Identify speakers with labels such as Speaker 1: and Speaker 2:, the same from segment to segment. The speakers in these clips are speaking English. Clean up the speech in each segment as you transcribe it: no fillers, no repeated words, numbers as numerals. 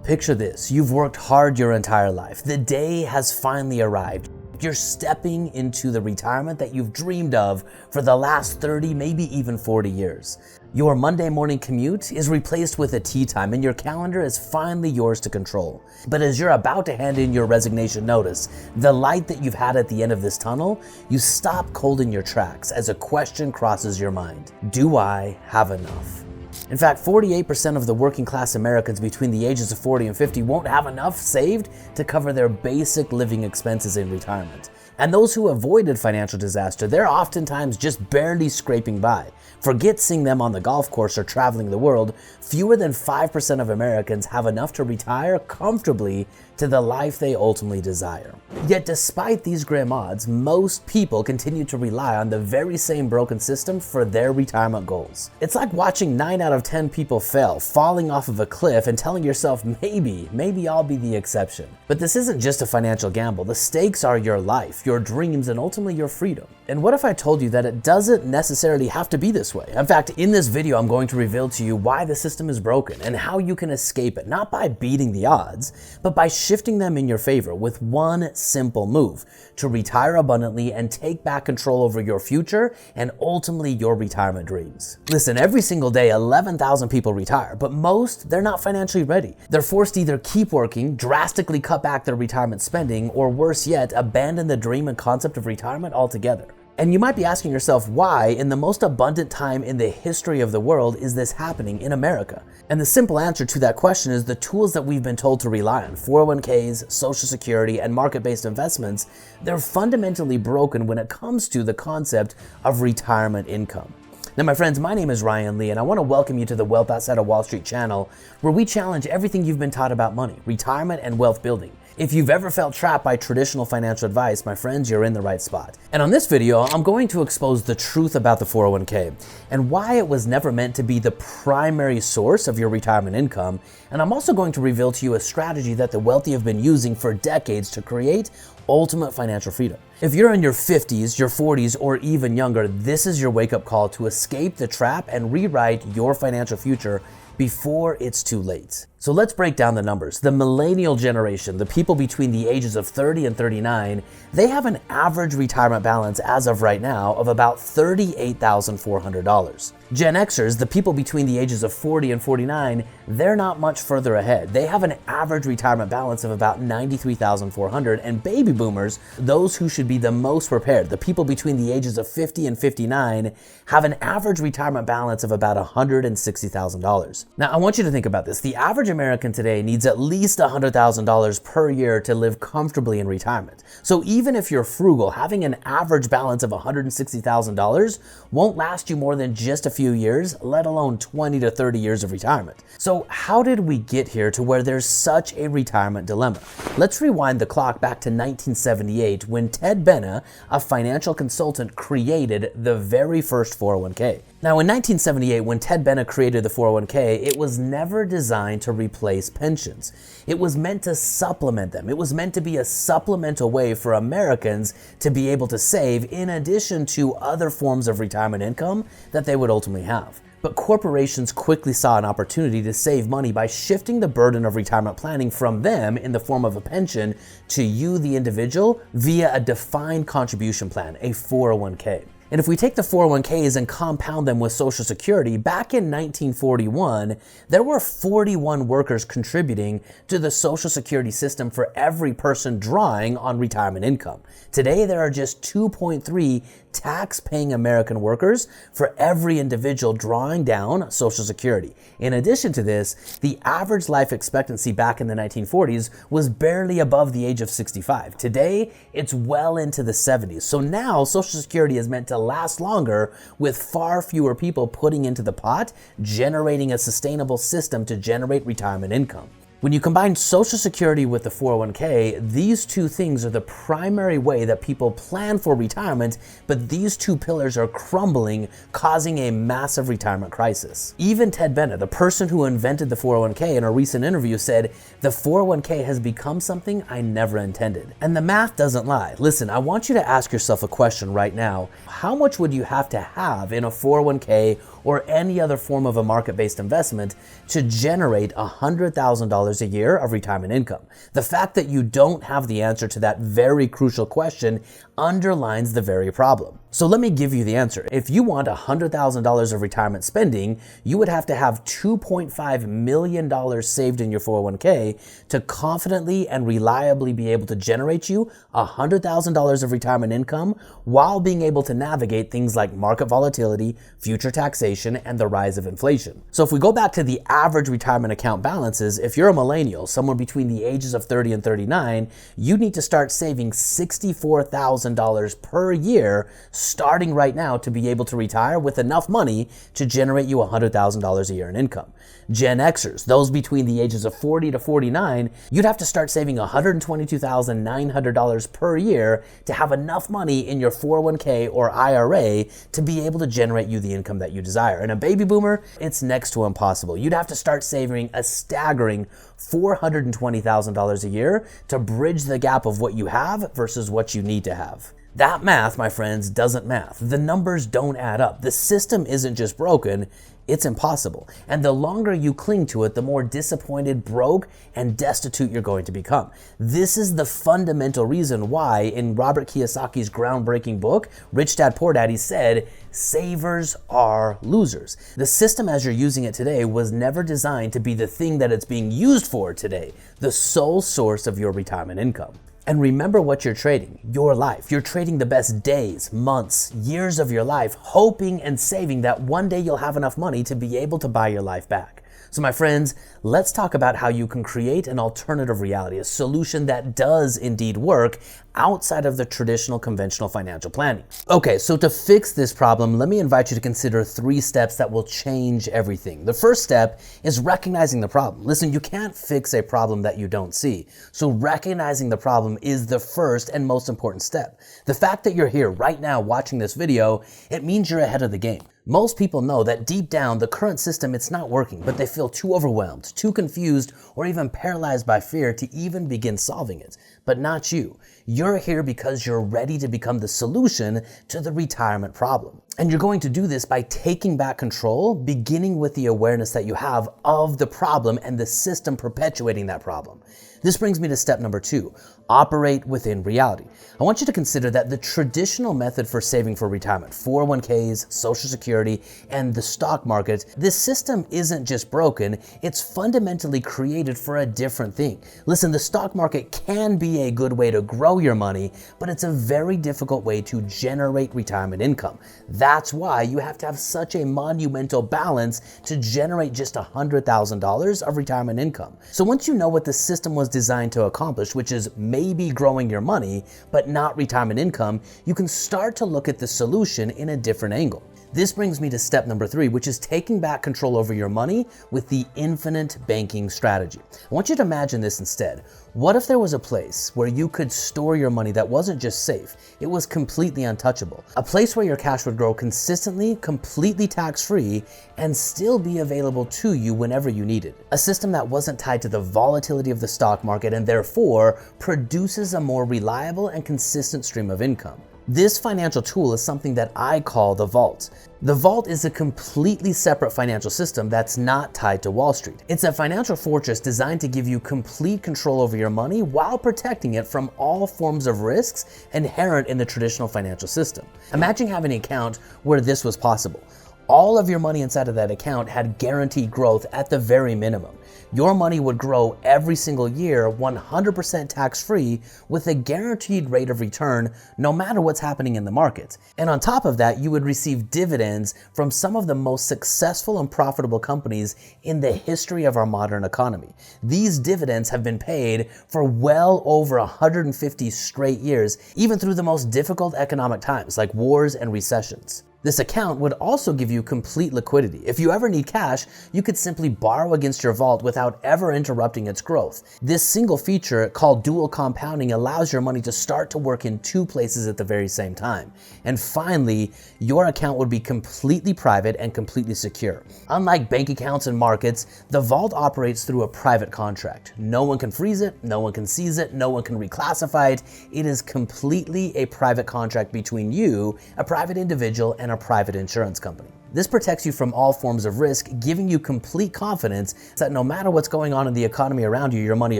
Speaker 1: Picture this, you've worked hard your entire life. The day has finally arrived. You're stepping into the retirement that you've dreamed of for the last 30, maybe even 40 years. Your Monday morning commute is replaced with a tea time and your calendar is finally yours to control. But as you're about to hand in your resignation notice, the light that you've had at the end of this tunnel, you stop cold in your tracks as a question crosses your mind. Do I have enough? In fact, 48% of the working class Americans between the ages of 40 and 50 won't have enough saved to cover their basic living expenses in retirement. And those who avoided financial disaster, they're oftentimes just barely scraping by. Forget seeing them on the golf course or traveling the world, fewer than 5% of Americans have enough to retire comfortably to the life they ultimately desire. Yet despite these grim odds, most people continue to rely on the very same broken system for their retirement goals. It's like watching 9 out of 10 people fail, falling off of a cliff and telling yourself, maybe I'll be the exception. But this isn't just a financial gamble. The stakes are your life, your dreams, and ultimately your freedom. And what if I told you that it doesn't necessarily have to be this way? In fact, in this video, I'm going to reveal to you why the system is broken and how you can escape it, not by beating the odds, but by shifting them in your favor with one simple move: to retire abundantly and take back control over your future and ultimately your retirement dreams. Listen, every single day, 11,000 people retire, but most, they're not financially ready. They're forced to either keep working, drastically cut back their retirement spending, or worse yet, abandon the dream and concept of retirement altogether. And you might be asking yourself, why, in the most abundant time in the history of the world, is this happening in America? And the simple answer to that question is the tools that we've been told to rely on, 401ks, Social Security, and market-based investments, they're fundamentally broken when it comes to the concept of retirement income. Now, my friends, my name is Ryan Lee, and I want to welcome you to the Wealth Outside of Wall Street channel, where we challenge everything you've been taught about money, retirement, and wealth building. If you've ever felt trapped by traditional financial advice, my friends, you're in the right spot. And on this video, I'm going to expose the truth about the 401k and why it was never meant to be the primary source of your retirement income. And I'm also going to reveal to you a strategy that the wealthy have been using for decades to create ultimate financial freedom. If you're in your 50s, your 40s, or even younger, this is your wake-up call to escape the trap and rewrite your financial future before it's too late. So let's break down the numbers. The millennial generation, the people between the ages of 30 and 39, they have an average retirement balance as of right now of about $38,400. Gen Xers, the people between the ages of 40 and 49, they're not much further ahead. They have an average retirement balance of about $93,400, and baby boomers, those who should be the most prepared, the people between the ages of 50 and 59, have an average retirement balance of about $160,000. Now, I want you to think about this. The average American today needs at least $100,000 per year to live comfortably in retirement. So even if you're frugal, having an average balance of $160,000 won't last you more than just a few years, let alone 20 to 30 years of retirement. So how did we get here to where there's such a retirement dilemma? Let's rewind the clock back to 1978 when Ted Benna, a financial consultant, created the very first 401k. Now, in 1978, when Ted Benna created the 401k, it was never designed to replace pensions. It was meant to supplement them. It was meant to be a supplemental way for Americans to be able to save in addition to other forms of retirement income that they would ultimately have. But corporations quickly saw an opportunity to save money by shifting the burden of retirement planning from them in the form of a pension to you, the individual, via a defined contribution plan, a 401k. And if we take the 401ks and compound them with Social Security, back in 1941, there were 41 workers contributing to the Social Security system for every person drawing on retirement income. Today, there are just 2.3 tax-paying American workers for every individual drawing down Social Security. In addition to this, the average life expectancy back in the 1940s was barely above the age of 65. Today, it's well into the 70s. So now Social Security is meant to last longer with far fewer people putting into the pot, generating a sustainable system to generate retirement income. When you combine Social Security with the 401k, these two things are the primary way that people plan for retirement, but these two pillars are crumbling, causing a massive retirement crisis. Even Ted Benna, the person who invented the 401k, in a recent interview said, "The 401k has become something I never intended." And the math doesn't lie. Listen, I want you to ask yourself a question right now. How much would you have to have in a 401k or any other form of a market-based investment to generate $100,000 a year of retirement income. The fact that you don't have the answer to that very crucial question underlines the very problem. So let me give you the answer. If you want $100,000 of retirement spending, you would have to have $2.5 million saved in your 401k to confidently and reliably be able to generate you $100,000 of retirement income while being able to navigate things like market volatility, future taxation, and the rise of inflation. So if we go back to the average retirement account balances, if you're a millennial, somewhere between the ages of 30 and 39, you need to start saving $64,000 per year starting right now to be able to retire with enough money to generate you $100,000 a year in income. Gen Xers, those between the ages of 40 to 49, you'd have to start saving $122,900 per year to have enough money in your 401k or IRA to be able to generate you the income that you desire. And a baby boomer, it's next to impossible. You'd have to start saving a staggering $420,000 a year to bridge the gap of what you have versus what you need to have. That math, my friends, doesn't math. The numbers don't add up. The system isn't just broken, it's impossible. And the longer you cling to it, the more disappointed, broke, and destitute you're going to become. This is the fundamental reason why in Robert Kiyosaki's groundbreaking book, Rich Dad Poor Dad, he said, savers are losers. The system as you're using it today was never designed to be the thing that it's being used for today, the sole source of your retirement income. And remember what you're trading, your life. You're trading the best days, months, years of your life, hoping and saving that one day you'll have enough money to be able to buy your life back. So my friends, let's talk about how you can create an alternative reality, a solution that does indeed work outside of the traditional conventional financial planning. Okay, so to fix this problem, let me invite you to consider 3 steps that will change everything. The first step is recognizing the problem. Listen, you can't fix a problem that you don't see. So recognizing the problem is the first and most important step. The fact that you're here right now watching this video, it means you're ahead of the game. Most people know that deep down, the current system, it's not working, but they feel too overwhelmed, too confused, or even paralyzed by fear to even begin solving it. But not you. You're here because you're ready to become the solution to the retirement problem. And you're going to do this by taking back control, beginning with the awareness that you have of the problem and the system perpetuating that problem. This brings me to step number 2, operate within reality. I want you to consider that the traditional method for saving for retirement, 401ks, Social Security, and the stock market, this system isn't just broken, it's fundamentally created for a different thing. Listen, the stock market can be a good way to grow your money, but it's a very difficult way to generate retirement income. That's why you have to have such a monumental balance to generate just $100,000 of retirement income. So once you know what the system was designed to accomplish, which is maybe growing your money, but not retirement income, you can start to look at the solution in a different angle. This brings me to step number 3, which is taking back control over your money with the infinite banking strategy. I want you to imagine this instead. What if there was a place where you could store your money that wasn't just safe, it was completely untouchable? A place where your cash would grow consistently, completely tax-free, and still be available to you whenever you need it. A system that wasn't tied to the volatility of the stock market and therefore produces a more reliable and consistent stream of income. This financial tool is something that I call the Vault. The Vault is a completely separate financial system that's not tied to Wall Street. It's a financial fortress designed to give you complete control over your money while protecting it from all forms of risks inherent in the traditional financial system. Imagine having an account where this was possible. All of your money inside of that account had guaranteed growth at the very minimum. Your money would grow every single year 100% tax-free with a guaranteed rate of return no matter what's happening in the market. And on top of that, you would receive dividends from some of the most successful and profitable companies in the history of our modern economy. These dividends have been paid for well over 150 straight years, even through the most difficult economic times like wars and recessions. This account would also give you complete liquidity. If you ever need cash, you could simply borrow against your vault without ever interrupting its growth. This single feature, called dual compounding, allows your money to start to work in 2 places at the very same time. And finally, your account would be completely private and completely secure. Unlike bank accounts and markets, the vault operates through a private contract. No one can freeze it, no one can seize it, no one can reclassify it. It is completely a private contract between you, a private individual, and a private insurance company. This protects you from all forms of risk, giving you complete confidence that no matter what's going on in the economy around you, your money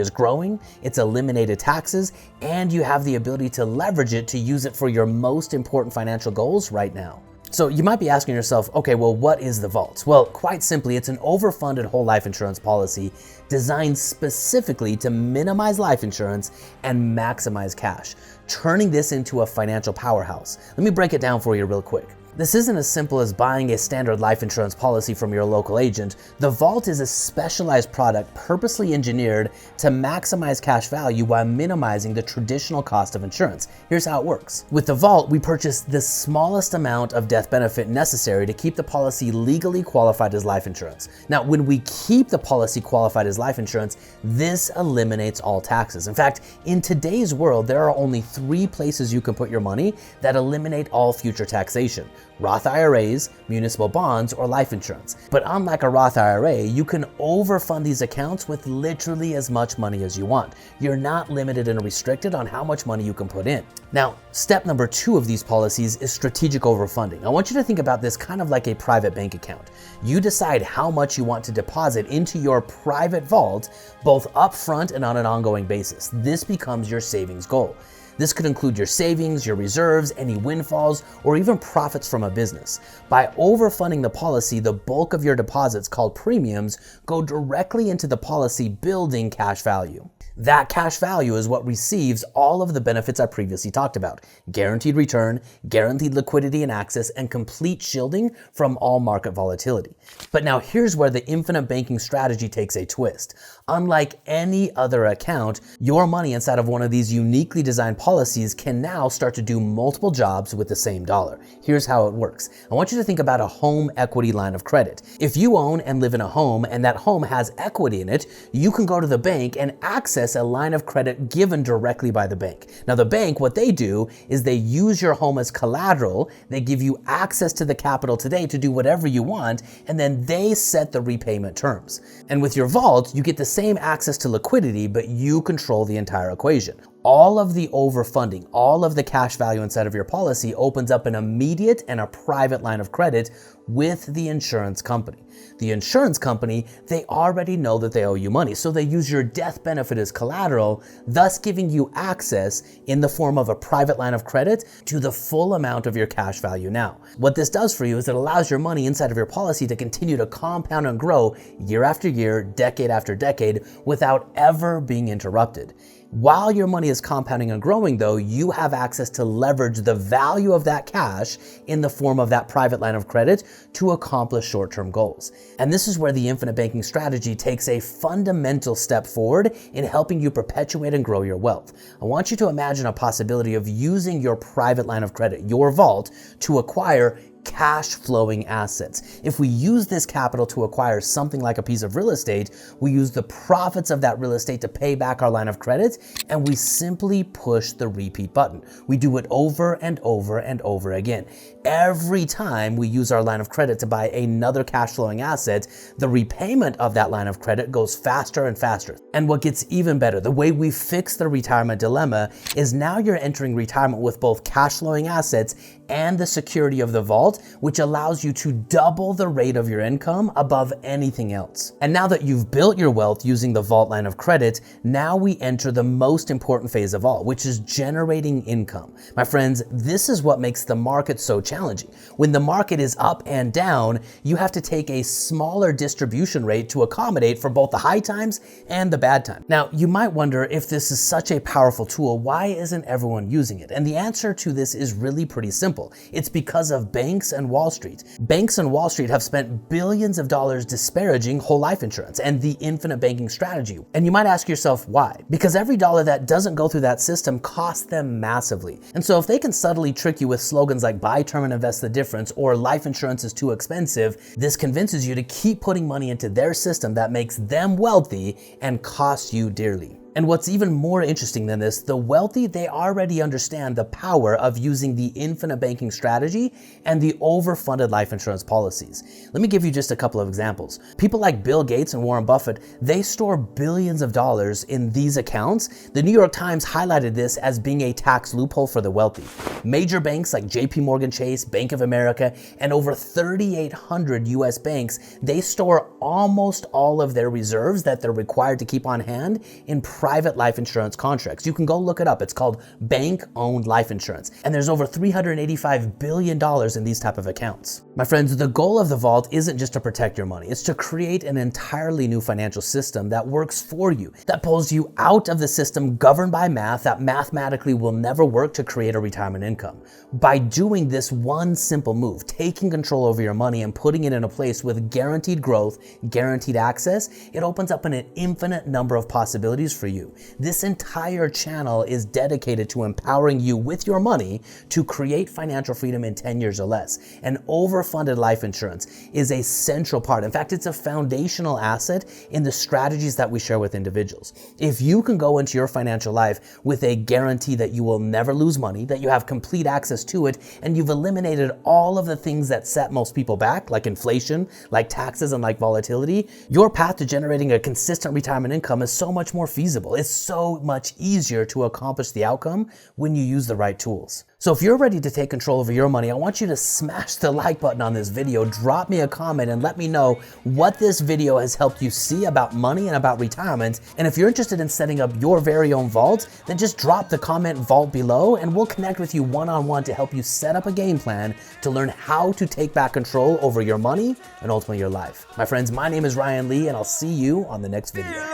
Speaker 1: is growing, it's eliminated taxes, and you have the ability to leverage it to use it for your most important financial goals right now. So you might be asking yourself, okay, well, what is the Vault? Well, quite simply, it's an overfunded whole life insurance policy designed specifically to minimize life insurance and maximize cash, turning this into a financial powerhouse. Let me break it down for you real quick. This isn't as simple as buying a standard life insurance policy from your local agent. The Vault is a specialized product purposely engineered to maximize cash value while minimizing the traditional cost of insurance. Here's how it works. With the Vault, we purchase the smallest amount of death benefit necessary to keep the policy legally qualified as life insurance. Now, when we keep the policy qualified as life insurance, this eliminates all taxes. In fact, in today's world, there are only 3 places you can put your money that eliminate all future taxation: Roth IRAs, municipal bonds, or life insurance. But unlike a Roth IRA, you can overfund these accounts with literally as much money as you want. You're not limited and restricted on how much money you can put in. Now, step number 2 of these policies is strategic overfunding. I want you to think about this kind of like a private bank account. You decide how much you want to deposit into your private vault, both upfront and on an ongoing basis. This becomes your savings goal. This could include your savings, your reserves, any windfalls, or even profits from a business. By overfunding the policy, the bulk of your deposits, called premiums, go directly into the policy, building cash value. That cash value is what receives all of the benefits I previously talked about: guaranteed return, guaranteed liquidity and access, and complete shielding from all market volatility. But now here's where the infinite banking strategy takes a twist. Unlike any other account, your money inside of one of these uniquely designed policies can now start to do multiple jobs with the same dollar. Here's how it works. I want you to think about a home equity line of credit. If you own and live in a home and that home has equity in it, you can go to the bank and access a line of credit given directly by the bank. Now the bank, what they do is they use your home as collateral, they give you access to the capital today to do whatever you want, and then they set the repayment terms. And with your vault, you get the same access to liquidity, but you control the entire equation. All of the overfunding, all of the cash value inside of your policy opens up an immediate and a private line of credit with the insurance company. The insurance company, they already know that they owe you money, so they use your death benefit as collateral, thus giving you access in the form of a private line of credit to the full amount of your cash value now. What this does for you is it allows your money inside of your policy to continue to compound and grow year after year, decade after decade, without ever being interrupted. While your money is compounding and growing though, you have access to leverage the value of that cash in the form of that private line of credit to accomplish short-term goals. And this is where the infinite banking strategy takes a fundamental step forward in helping you perpetuate and grow your wealth. I want you to imagine a possibility of using your private line of credit, your vault, to acquire cash flowing assets. If we use this capital to acquire something like a piece of real estate, we use the profits of that real estate to pay back our line of credit, and we simply push the repeat button. We do it over and over and over again. Every time we use our line of credit to buy another cash flowing asset, the repayment of that line of credit goes faster and faster. And what gets even better, the way we fix the retirement dilemma is now you're entering retirement with both cash flowing assets and the security of the vault, which allows you to double the rate of your income above anything else. And now that you've built your wealth using the vault line of credit, now we enter the most important phase of all, which is generating income. My friends, this is what makes the market so challenging. When the market is up and down, you have to take a smaller distribution rate to accommodate for both the high times and the bad times. Now, you might wonder, if this is such a powerful tool, why isn't everyone using it? And the answer to this is really pretty simple. It's because of banks and Wall Street. Banks and Wall Street have spent billions of dollars disparaging whole life insurance and the infinite banking strategy. And you might ask yourself why? Because every dollar that doesn't go through that system costs them massively. And so if they can subtly trick you with slogans like buy term and invest the difference or life insurance is too expensive, this convinces you to keep putting money into their system that makes them wealthy and costs you dearly. And what's even more interesting than this, the wealthy, they already understand the power of using the infinite banking strategy and the overfunded life insurance policies. Let me give you just a couple of examples. People like Bill Gates and Warren Buffett, they store billions of dollars in these accounts. The New York Times highlighted this as being a tax loophole for the wealthy. Major banks like JP Morgan Chase, Bank of America, and over 3,800 US banks, they store almost all of their reserves that they're required to keep on hand in private life insurance contracts. You can go look it up. It's called bank-owned life insurance. And there's over $385 billion in these type of accounts. My friends, the goal of the vault isn't just to protect your money. It's to create an entirely new financial system that works for you, that pulls you out of the system governed by math that mathematically will never work to create a retirement income. By doing this one simple move, taking control over your money and putting it in a place with guaranteed growth, guaranteed access, it opens up an infinite number of possibilities for you. This entire channel is dedicated to empowering you with your money to create financial freedom in 10 years or less. And overfunded life insurance is a central part. In fact, it's a foundational asset in the strategies that we share with individuals. If you can go into your financial life with a guarantee that you will never lose money, that you have complete access to it, and you've eliminated all of the things that set most people back, like inflation, like taxes, and like volatility, your path to generating a consistent retirement income is so much more feasible. It's so much easier to accomplish the outcome when you use the right tools. So if you're ready to take control over your money, I want you to smash the like button on this video, drop me a comment, and let me know what this video has helped you see about money and about retirement. And if you're interested in setting up your very own vault, then just drop the comment vault below and we'll connect with you one-on-one to help you set up a game plan to learn how to take back control over your money and ultimately your life. My friends, my name is Ryan Lee and I'll see you on the next video.